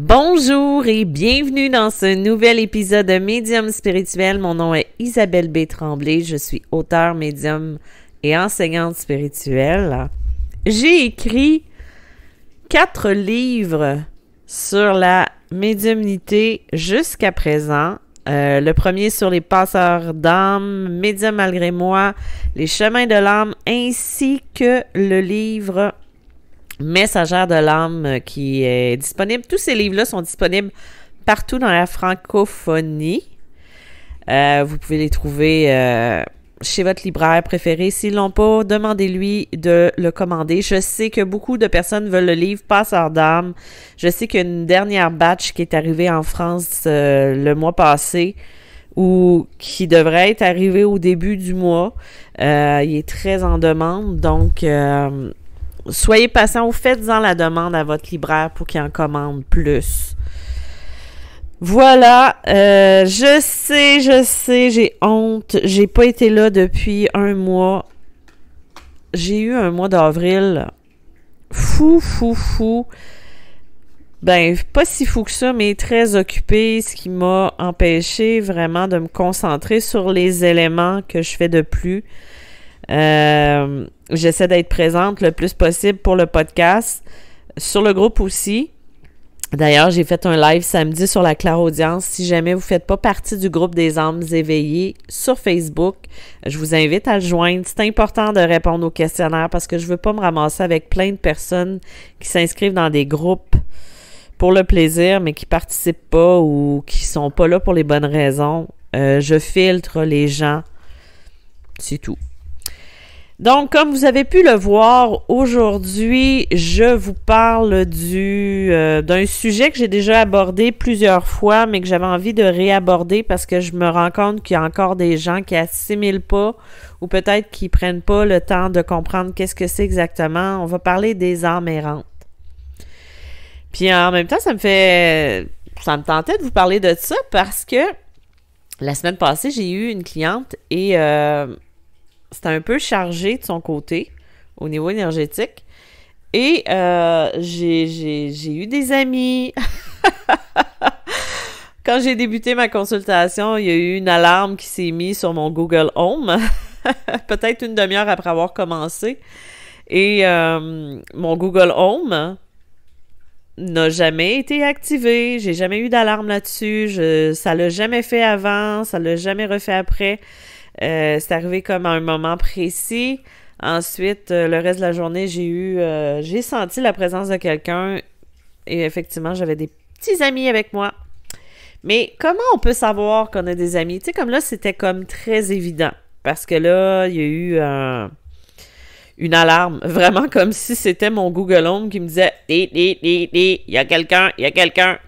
Bonjour et bienvenue dans ce nouvel épisode de Médium spirituel. Mon nom est Isabelle B. Tremblay. Je suis auteure, médium et enseignante spirituelle. J'ai écrit 4 livres sur la médiumnité jusqu'à présent. Le premier sur les passeurs d'âme, Médium malgré moi, les chemins de l'âme, ainsi que le livre Messagère de l'âme qui est disponible. Tous ces livres-là sont disponibles partout dans la francophonie. Vous pouvez les trouver chez votre libraire préféré. S'ils l'ont pas, demandez-lui de le commander. Je sais que beaucoup de personnes veulent le livre Passeur d'âme. Je sais qu'il y a une dernière batch qui est arrivée en France le mois passé ou qui devrait être arrivée au début du mois. Il est très en demande, donc soyez patient ou faites-en la demande à votre libraire pour qu'il en commande plus. Voilà, je sais, j'ai honte. J'ai pas été là depuis un mois. J'ai eu un mois d'avril fou. Ben, pas si fou que ça, mais très occupé, ce qui m'a empêché vraiment de me concentrer sur les éléments que je fais de plus. J'essaie d'être présente le plus possible pour le podcast, sur le groupe aussi. D'ailleurs, j'ai fait un live samedi sur la clairaudience. Si jamais vous ne faites pas partie du groupe des âmes éveillées sur Facebook, je vous invite à le joindre. C'est important de répondre aux questionnaires parce que je ne veux pas me ramasser avec plein de personnes qui s'inscrivent dans des groupes pour le plaisir, mais qui ne participent pas ou qui ne sont pas là pour les bonnes raisons. Je filtre les gens. C'est tout. Donc, comme vous avez pu le voir, aujourd'hui, je vous parle d'un sujet que j'ai déjà abordé plusieurs fois, mais que j'avais envie de réaborder parce que je me rends compte qu'il y a encore des gens qui assimilent pas ou peut-être qui prennent pas le temps de comprendre qu'est-ce que c'est exactement. On va parler des âmes errantes. Puis en même temps, ça me tentait de vous parler de ça parce que la semaine passée, j'ai eu une cliente et c'était un peu chargé de son côté au niveau énergétique. Et j'ai eu des amis. Quand j'ai débuté ma consultation, il y a eu une alarme qui s'est mise sur mon Google Home. Peut-être une demi-heure après avoir commencé. Et mon Google Home n'a jamais été activé. J'ai jamais eu d'alarme là-dessus. Ça l'a jamais fait avant. Ça l'a jamais refait après. C'est arrivé comme à un moment précis. Ensuite, le reste de la journée, j'ai senti la présence de quelqu'un et effectivement, j'avais des petits amis avec moi. Mais comment on peut savoir qu'on a des amis? Tu sais, comme là, c'était comme très évident parce que là, il y a eu une alarme, vraiment comme si c'était mon Google Home qui me disait « il y a quelqu'un, il y a quelqu'un! »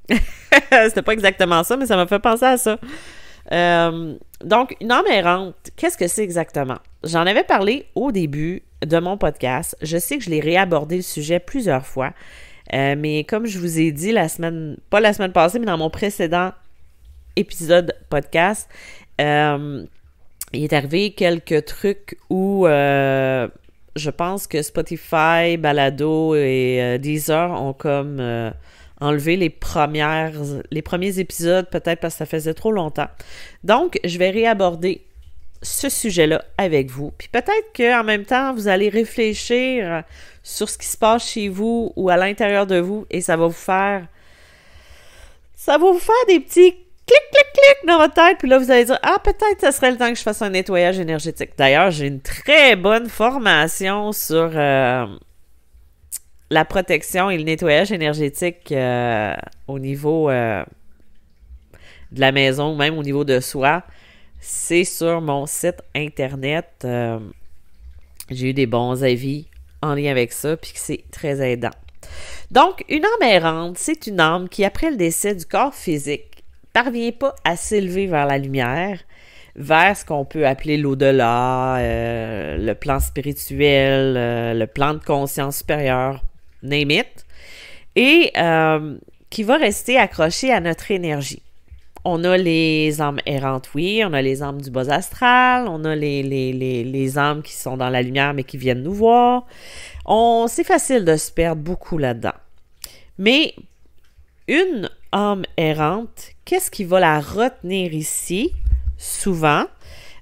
C'était pas exactement ça, mais ça m'a fait penser à ça. Donc, une âme errante, qu'est-ce que c'est exactement? J'en avais parlé au début de mon podcast. Je sais que je l'ai réabordé le sujet plusieurs fois, mais comme je vous ai dit pas la semaine passée, mais dans mon précédent épisode podcast, il est arrivé quelques trucs où je pense que Spotify, Balado et Deezer ont comme enlevé les premiers épisodes, peut-être parce que ça faisait trop longtemps. Donc, je vais réaborder ce sujet-là avec vous. Puis peut-être qu'en même temps, vous allez réfléchir sur ce qui se passe chez vous ou à l'intérieur de vous et ça va vous faire des petits clic dans votre tête. Puis là, vous allez dire, peut-être ça serait le temps que je fasse un nettoyage énergétique. D'ailleurs, j'ai une très bonne formation sur la protection et le nettoyage énergétique au niveau de la maison ou même au niveau de soi. C'est sur mon site internet. J'ai eu des bons avis en lien avec ça, puis que c'est très aidant. Donc, une âme errante, c'est une âme qui, après le décès du corps physique, parvient pas à s'élever vers la lumière, vers ce qu'on peut appeler l'au-delà, le plan spirituel, le plan de conscience supérieure, name it, et qui va rester accroché à notre énergie. On a les âmes errantes, oui, on a les âmes du bas astral, on a les âmes qui sont dans la lumière mais qui viennent nous voir. C'est facile de se perdre beaucoup là-dedans. Mais une âme errante, qu'est-ce qui va la retenir ici? Souvent,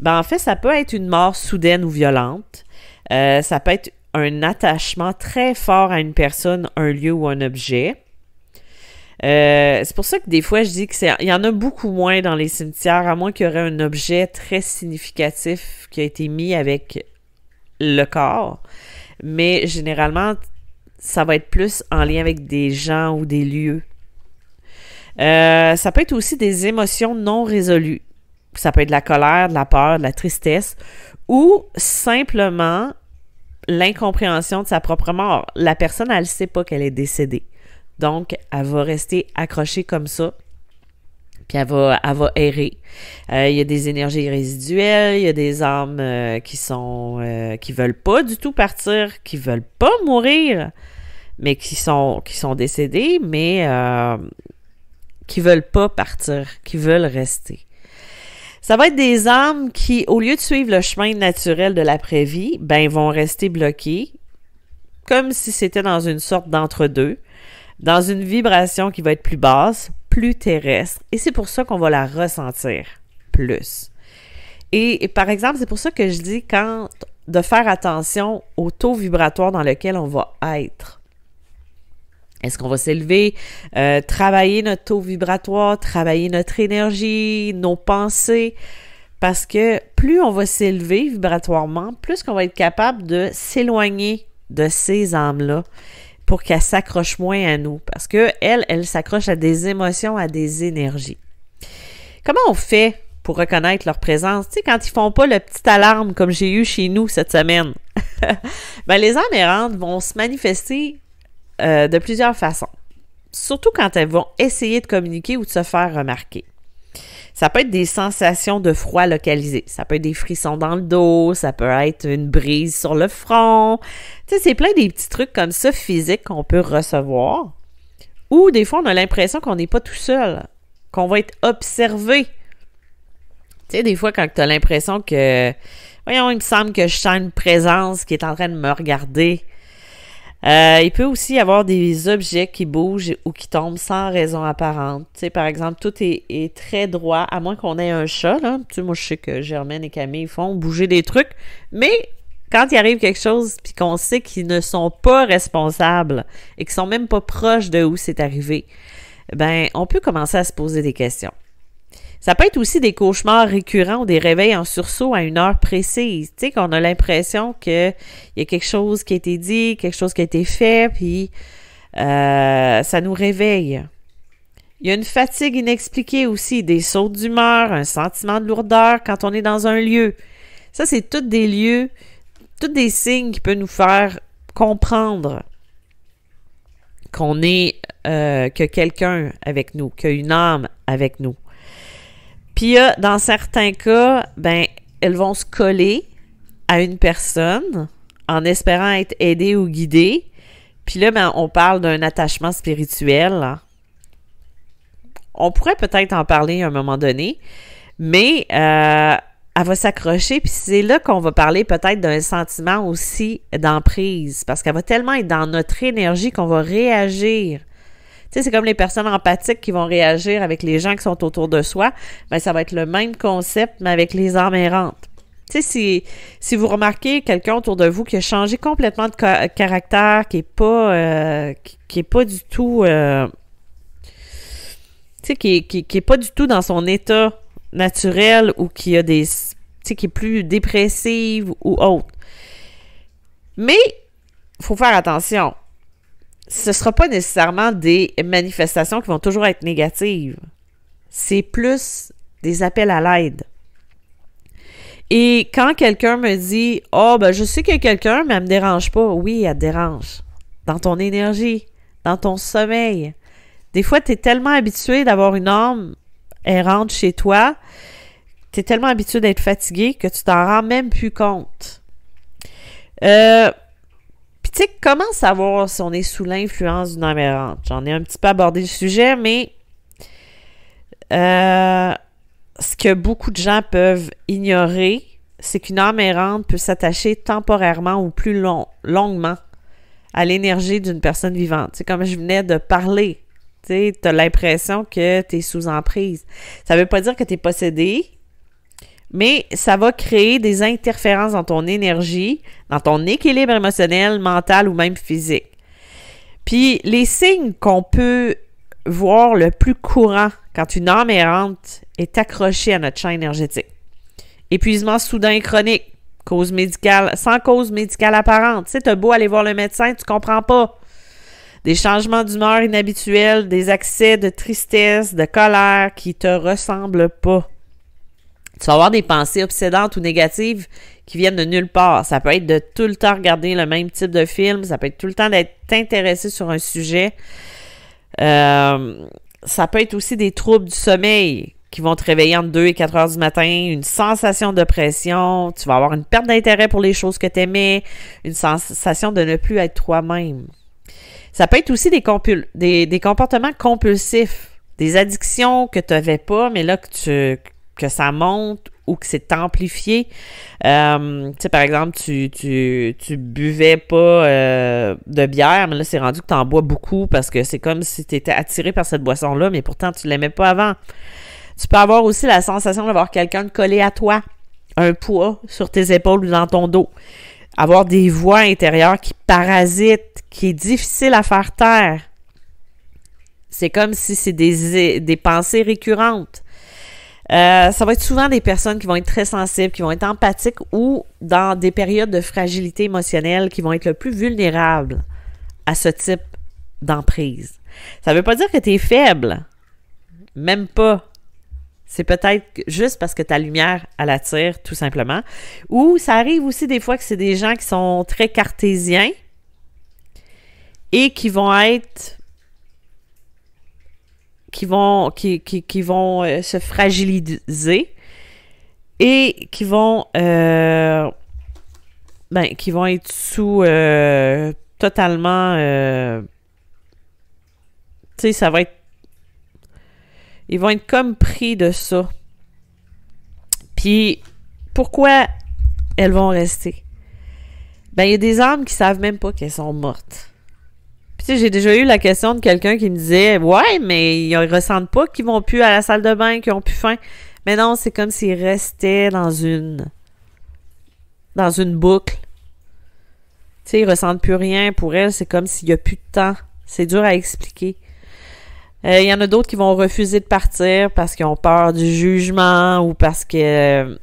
en fait, ça peut être une mort soudaine ou violente. Ça peut être un attachement très fort à une personne, un lieu ou un objet. C'est pour ça que des fois, je dis il y en a beaucoup moins dans les cimetières, à moins qu'il y aurait un objet très significatif qui a été mis avec le corps. Mais généralement, ça va être plus en lien avec des gens ou des lieux. Ça peut être aussi des émotions non résolues. Ça peut être de la colère, de la peur, de la tristesse, ou simplement l'incompréhension de sa propre mort. La personne, elle ne sait pas qu'elle est décédée. Donc, elle va rester accrochée comme ça, puis elle va errer. Il y a des énergies résiduelles, il y a des âmes qui veulent pas du tout partir, qui veulent pas mourir, mais qui sont décédées, mais qui veulent pas partir, qui veulent rester. Ça va être des âmes qui, au lieu de suivre le chemin naturel de l'après-vie, vont rester bloquées, comme si c'était dans une sorte d'entre-deux, dans une vibration qui va être plus basse, plus terrestre, et c'est pour ça qu'on va la ressentir plus. Et par exemple, c'est pour ça que je dis de faire attention au taux vibratoire dans lequel on va être. Est-ce qu'on va s'élever, travailler notre taux vibratoire, travailler notre énergie, nos pensées, parce que plus on va s'élever vibratoirement, plus qu'on va être capable de s'éloigner de ces âmes-là, pour qu'elle s'accroche moins à nous. Parce que elle s'accroche à des émotions, à des énergies. Comment on fait pour reconnaître leur présence? Tu sais, quand ils font pas le petit alarme comme j'ai eu chez nous cette semaine. Les âmes errantes vont se manifester de plusieurs façons. Surtout quand elles vont essayer de communiquer ou de se faire remarquer. Ça peut être des sensations de froid localisées. Ça peut être des frissons dans le dos. Ça peut être une brise sur le front. Tu sais, c'est plein des petits trucs comme ça physiques qu'on peut recevoir. Ou des fois, on a l'impression qu'on n'est pas tout seul. Qu'on va être observé. Tu sais, des fois, quand tu as l'impression que... Voyons, il me semble que je sens une présence qui est en train de me regarder. Il peut aussi y avoir des objets qui bougent ou qui tombent sans raison apparente. Tu sais, par exemple, tout est très droit, à moins qu'on ait un chat, là. Tu sais, moi, je sais que Germaine et Camille font bouger des trucs, mais quand il arrive quelque chose puis qu'on sait qu'ils ne sont pas responsables et qu'ils sont même pas proches de où c'est arrivé, on peut commencer à se poser des questions. Ça peut être aussi des cauchemars récurrents ou des réveils en sursaut à une heure précise. Tu sais, qu'on a l'impression qu'il y a quelque chose qui a été dit, quelque chose qui a été fait, puis ça nous réveille. Il y a une fatigue inexpliquée aussi, des sauts d'humeur, un sentiment de lourdeur quand on est dans un lieu. Ça, c'est tous des lieux, tous des signes qui peuvent nous faire comprendre qu'on est, que quelqu'un avec nous, qu'il y a une âme avec nous. Puis dans certains cas, elles vont se coller à une personne en espérant être aidées ou guidées. Puis là, on parle d'un attachement spirituel. On pourrait peut-être en parler à un moment donné, mais elle va s'accrocher. Puis c'est là qu'on va parler peut-être d'un sentiment aussi d'emprise, parce qu'elle va tellement être dans notre énergie qu'on va réagir. Tu sais, c'est comme les personnes empathiques qui vont réagir avec les gens qui sont autour de soi. Ça va être le même concept, mais avec les âmes errantes. Tu sais, si vous remarquez quelqu'un autour de vous qui a changé complètement de caractère, qui est pas du tout... tu sais, qui est pas du tout dans son état naturel ou qui a des... Tu sais, qui est plus dépressive ou autre. Mais, il faut faire attention. Ce ne sera pas nécessairement des manifestations qui vont toujours être négatives. C'est plus des appels à l'aide. Et quand quelqu'un me dit « Oh, je sais qu'il y a quelqu'un, mais elle me dérange pas. » Oui, elle te dérange. Dans ton énergie, dans ton sommeil. Des fois, tu es tellement habitué d'avoir une âme errante chez toi, tu es tellement habitué d'être fatigué que tu t'en rends même plus compte. Puis tu sais, comment savoir si on est sous l'influence d'une âme errante? J'en ai un petit peu abordé le sujet, mais ce que beaucoup de gens peuvent ignorer, c'est qu'une âme errante peut s'attacher temporairement ou plus longuement à l'énergie d'une personne vivante. C'est comme je venais de parler Tu as l'impression que tu es sous emprise. Ça veut pas dire que tu es possédé, mais ça va créer des interférences dans ton énergie, dans ton équilibre émotionnel, mental ou même physique. Puis les signes qu'on peut voir le plus courant quand une âme errante est accrochée à notre champ énergétique. Épuisement soudain et chronique, cause médicale, sans cause médicale apparente. Tu sais, t'as beau aller voir le médecin, tu comprends pas. Des changements d'humeur inhabituels, des accès de tristesse, de colère qui te ressemblent pas. Tu vas avoir des pensées obsédantes ou négatives qui viennent de nulle part. Ça peut être de tout le temps regarder le même type de film, ça peut être tout le temps d'être intéressé sur un sujet. Ça peut être aussi des troubles du sommeil qui vont te réveiller entre 2 et 4 heures du matin, une sensation de pression, tu vas avoir une perte d'intérêt pour les choses que tu aimais, une sensation de ne plus être toi-même. Ça peut être aussi des comportements compulsifs, des addictions que tu n'avais pas, mais là que ça monte ou que c'est amplifié. Tu sais, par exemple, tu buvais pas de bière, mais là, c'est rendu que tu en bois beaucoup parce que c'est comme si tu étais attiré par cette boisson-là, mais pourtant, tu l'aimais pas avant. Tu peux avoir aussi la sensation d'avoir quelqu'un de collé à toi, un poids sur tes épaules ou dans ton dos. Avoir des voix intérieures qui parasitent, qui est difficile à faire taire. C'est comme si c'est des pensées récurrentes. Ça va être souvent des personnes qui vont être très sensibles, qui vont être empathiques ou dans des périodes de fragilité émotionnelle qui vont être le plus vulnérables à ce type d'emprise. Ça ne veut pas dire que tu es faible. Même pas. C'est peut-être juste parce que ta lumière, elle attire, tout simplement. Ou ça arrive aussi des fois que c'est des gens qui sont très cartésiens et qui vont être... qui vont se fragiliser et qui vont être sous totalement tu sais, ça va être ils vont être comme pris de ça. Puis pourquoi elles vont rester? Ben, il y a des âmes qui savent même pas qu'elles sont mortes. Puis tu sais, j'ai déjà eu la question de quelqu'un qui me disait « Ouais, mais ils ressentent pas qu'ils vont plus à la salle de bain, qu'ils ont plus faim. » Mais non, c'est comme s'ils restaient dans une boucle. Tu sais, ils ressentent plus rien. Pour elles, c'est comme s'il y a plus de temps. C'est dur à expliquer. Il y en a d'autres qui vont refuser de partir parce qu'ils ont peur du jugement ou parce qu'elles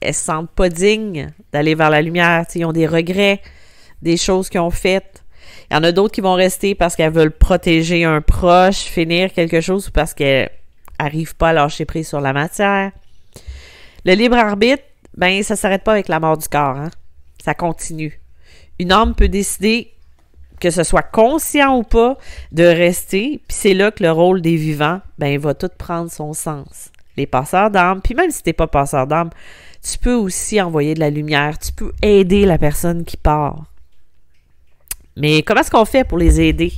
se sentent pas dignes d'aller vers la lumière. Tu sais, ils ont des regrets, des choses qu'ils ont faites. Il y en a d'autres qui vont rester parce qu'elles veulent protéger un proche, finir quelque chose ou parce qu'elles n'arrivent pas à lâcher prise sur la matière. Le libre arbitre, ben ça s'arrête pas avec la mort du corps, hein? Ça continue. Une âme peut décider, que ce soit conscient ou pas, de rester, puis c'est là que le rôle des vivants, ben va tout prendre son sens. Les passeurs d'âme, puis même si t'es pas passeur d'âme, tu peux aussi envoyer de la lumière, tu peux aider la personne qui part. Mais comment est-ce qu'on fait pour les aider?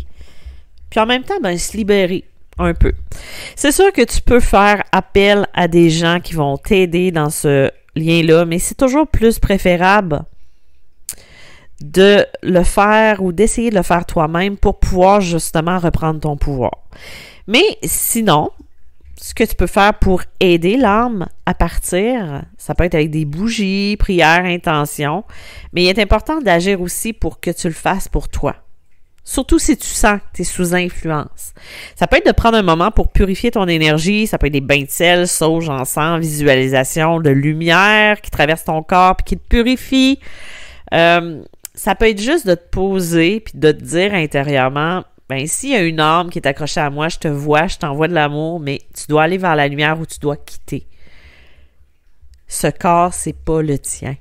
Puis en même temps, ben se libérer un peu. C'est sûr que tu peux faire appel à des gens qui vont t'aider dans ce lien-là, mais c'est toujours plus préférable de le faire ou d'essayer de le faire toi-même pour pouvoir justement reprendre ton pouvoir. Mais sinon, ce que tu peux faire pour aider l'âme à partir, ça peut être avec des bougies, prières, intentions, mais il est important d'agir aussi pour que tu le fasses pour toi. Surtout si tu sens que tu es sous influence. Ça peut être de prendre un moment pour purifier ton énergie, ça peut être des bains de sel, sauge, encens, visualisation de lumière qui traverse ton corps puis qui te purifie. Ça peut être juste de te poser puis de te dire intérieurement, ben s'il y a une âme qui est accrochée à moi, je te vois, je t'envoie de l'amour, mais tu dois aller vers la lumière ou tu dois quitter. Ce corps, c'est pas le tien.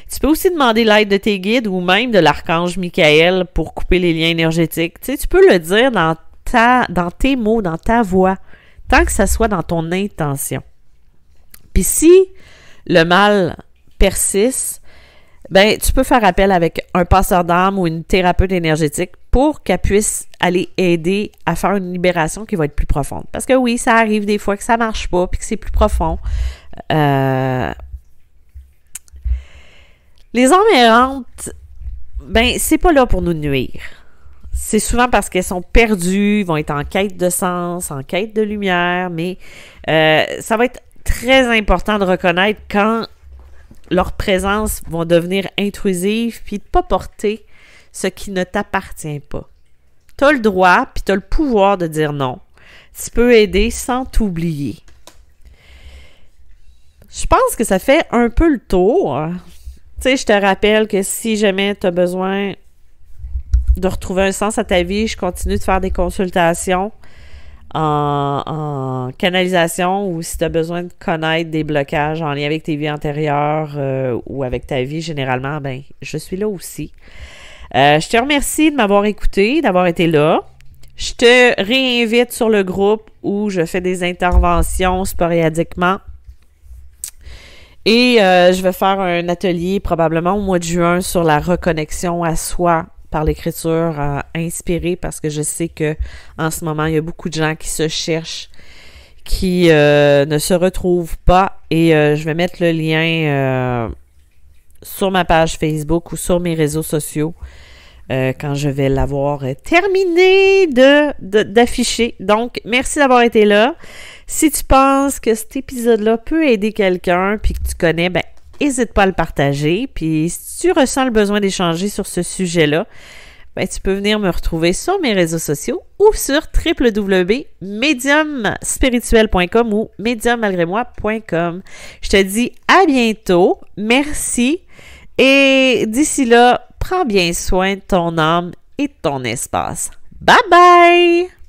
Tu peux aussi demander l'aide de tes guides ou même de l'archange Michael pour couper les liens énergétiques. Tu sais, tu peux le dire dans tes mots, dans ta voix, tant que ça soit dans ton intention. Puis si le mal persiste, ben tu peux faire appel avec un passeur d'âme ou une thérapeute énergétique pour qu'elle puisse aller aider à faire une libération qui va être plus profonde. Parce que oui, ça arrive des fois que ça marche pas puis que c'est plus profond. Les âmes errantes, ben c'est pas là pour nous nuire. c'est souvent parce qu'elles sont perdues, vont être en quête de sens, en quête de lumière, mais ça va être très important de reconnaître quand leur présence va devenir intrusive, puis de ne pas porter ce qui ne t'appartient pas. Tu as le droit, puis tu as le pouvoir de dire non. Tu peux aider sans t'oublier. Je pense que ça fait un peu le tour. Tu sais, je te rappelle que si jamais tu as besoin de retrouver un sens à ta vie, je continue de faire des consultations en canalisation ou si tu as besoin de connaître des blocages en lien avec tes vies antérieures ou avec ta vie généralement, ben je suis là aussi. Je te remercie de m'avoir écouté, d'avoir été là. Je te réinvite sur le groupe où je fais des interventions sporadiquement. Et je vais faire un atelier probablement au mois de juin sur la reconnexion à soi par l'écriture inspirée parce que je sais que en ce moment, il y a beaucoup de gens qui se cherchent, qui ne se retrouvent pas et je vais mettre le lien sur ma page Facebook ou sur mes réseaux sociaux quand je vais l'avoir terminé d'afficher. Donc, merci d'avoir été là. Si tu penses que cet épisode-là peut aider quelqu'un puis que tu connais, ben n'hésite pas à le partager. Puis si tu ressens le besoin d'échanger sur ce sujet-là, ben, tu peux venir me retrouver sur mes réseaux sociaux ou sur www.mediumspirituel.com ou mediummalgrémoi.com. Je te dis à bientôt. Merci. Et d'ici là, prends bien soin de ton âme et de ton espace. Bye bye!